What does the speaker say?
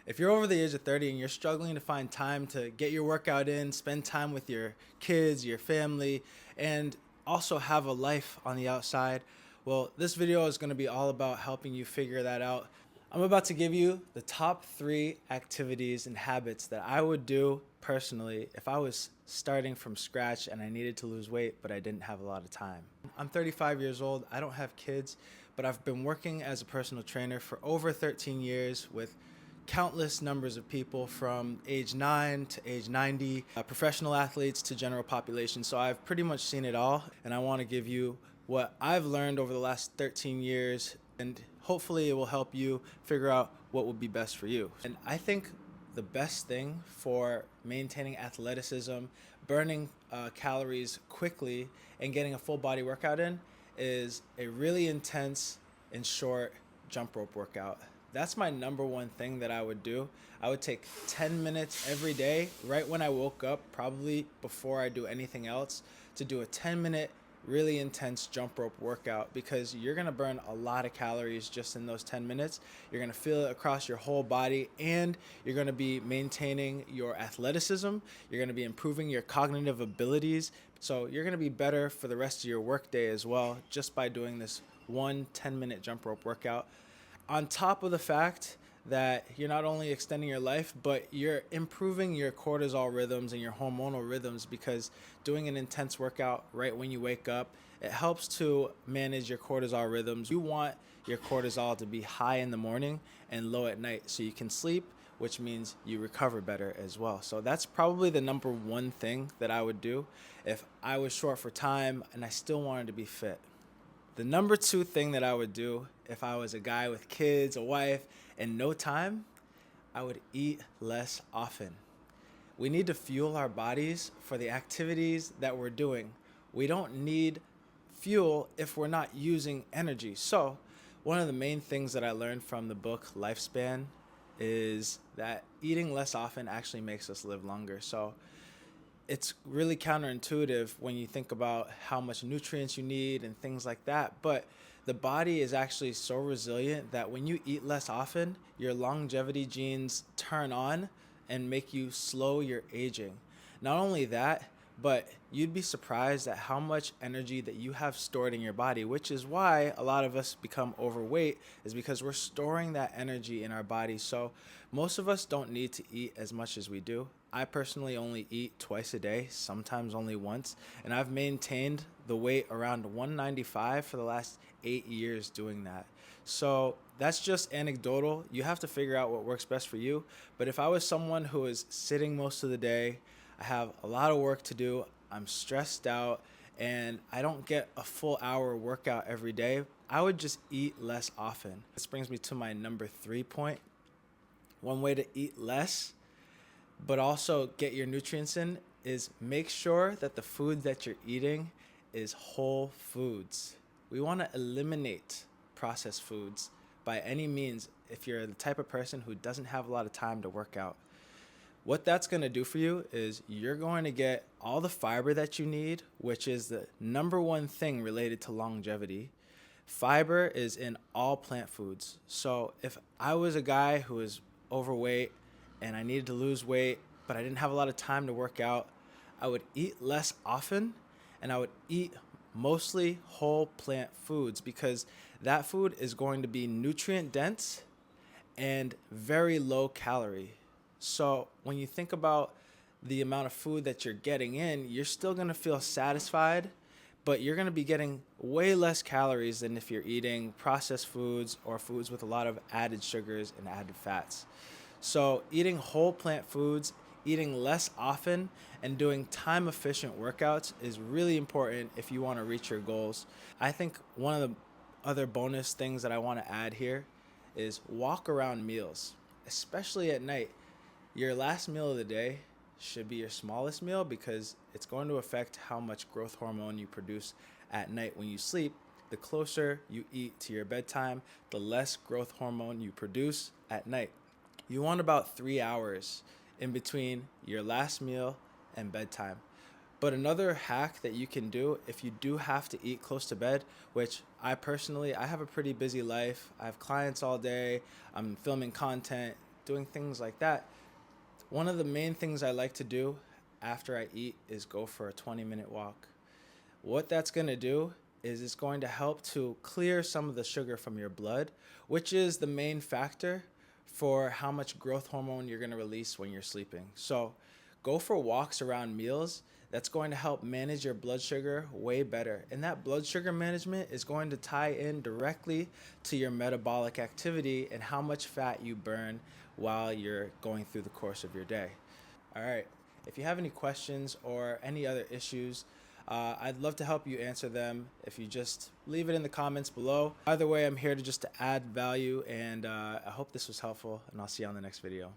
If you're over the age of 30 and you're struggling to find time to get your workout in, spend time with your kids, your family, and also have a life on the outside, well, this video is going to be all about helping you figure that out. I'm about to give you the top 3 activities and habits that I would do personally if I was starting from scratch and I needed to lose weight, but I didn't have a lot of time. I'm 35 years old. I don't have kids, but I've been working as a personal trainer for over 13 years with countless numbers of people from age 9 to age 90, professional athletes to general population. So I've pretty much seen it all, and I want to give you what I've learned over the last 13 years, and hopefully it will help you figure out what would be best for you. And I think the best thing for maintaining athleticism, burning calories quickly, and getting a full body workout in is a really intense and short jump rope workout. That's my number one thing that I would do. I would take 10 minutes every day, right when I woke up, probably before I do anything else, to do a 10-minute really intense jump rope workout, because you're going to burn a lot of calories just in those 10 minutes. You're going to feel it across your whole body, and you're going to be maintaining your athleticism. You're going to be improving your cognitive abilities. So you're going to be better for the rest of your workday as well, just by doing this one 10-minute jump rope workout. On top of the fact that you're not only extending your life, but you're improving your cortisol rhythms and your hormonal rhythms, because doing an intense workout right when you wake up, it helps to manage your cortisol rhythms. You want your cortisol to be high in the morning and low at night so you can sleep, which means you recover better as well. So that's probably the number one thing that I would do if I was short for time and I still wanted to be fit. The number 2 thing that I would do if I was a guy with kids, a wife, and no time, I would eat less often. We need to fuel our bodies for the activities that we're doing. We don't need fuel if we're not using energy. So, one of the main things that I learned from the book Lifespan is that eating less often actually makes us live longer. So, it's really counterintuitive when you think about how much nutrients you need and things like that. But the body is actually so resilient that when you eat less often, your longevity genes turn on and make you slow your aging. Not only that, but you'd be surprised at how much energy that you have stored in your body, which is why a lot of us become overweight, is because we're storing that energy in our body. So most of us don't need to eat as much as we do. I personally only eat twice a day, sometimes only once, and I've maintained the weight around 195 for the last 8 years doing that. So that's just anecdotal. You have to figure out what works best for you. But if I was someone who is sitting most of the day, I have a lot of work to do, I'm stressed out, and I don't get a full hour workout every day, I would just eat less often. This brings me to my number 3 point. One way to eat less, but also get your nutrients in, is make sure that the food that you're eating is whole foods. We want to eliminate processed foods by any means if you're the type of person who doesn't have a lot of time to work out. What that's going to do for you is you're going to get all the fiber that you need, which is the number one thing related to longevity. Fiber is in all plant foods. So if I was a guy who was overweight and I needed to lose weight, but I didn't have a lot of time to work out, I would eat less often, and I would eat mostly whole plant foods, because that food is going to be nutrient dense and very low calorie. So when you think about the amount of food that you're getting in, you're still going to feel satisfied, but you're going to be getting way less calories than if you're eating processed foods or foods with a lot of added sugars and added fats. So eating whole plant foods, eating less often, and doing time efficient workouts is really important if you want to reach your goals. I think one of the other bonus things that I want to add here is walk around meals, especially at night. Your last meal of the day should be your smallest meal, because it's going to affect how much growth hormone you produce at night when you sleep. The closer you eat to your bedtime, the less growth hormone you produce at night. You want about 3 hours in between your last meal and bedtime. But another hack that you can do if you do have to eat close to bed, which I have a pretty busy life. I have clients all day. I'm filming content. doing things like that, one of the main things I like to do after I eat is go for a 20-minute walk. What that's going to do is it's going to help to clear some of the sugar from your blood, which is the main factor for how much growth hormone you're going to release when you're sleeping. So go for walks around meals. That's going to help manage your blood sugar way better. And that blood sugar management is going to tie in directly to your metabolic activity and how much fat you burn while you're going through the course of your day. All right. If you have any questions or any other issues, I'd love to help you answer them if you just leave it in the comments below. Either way, I'm here to just to add value, and I hope this was helpful, and I'll see you on the next video.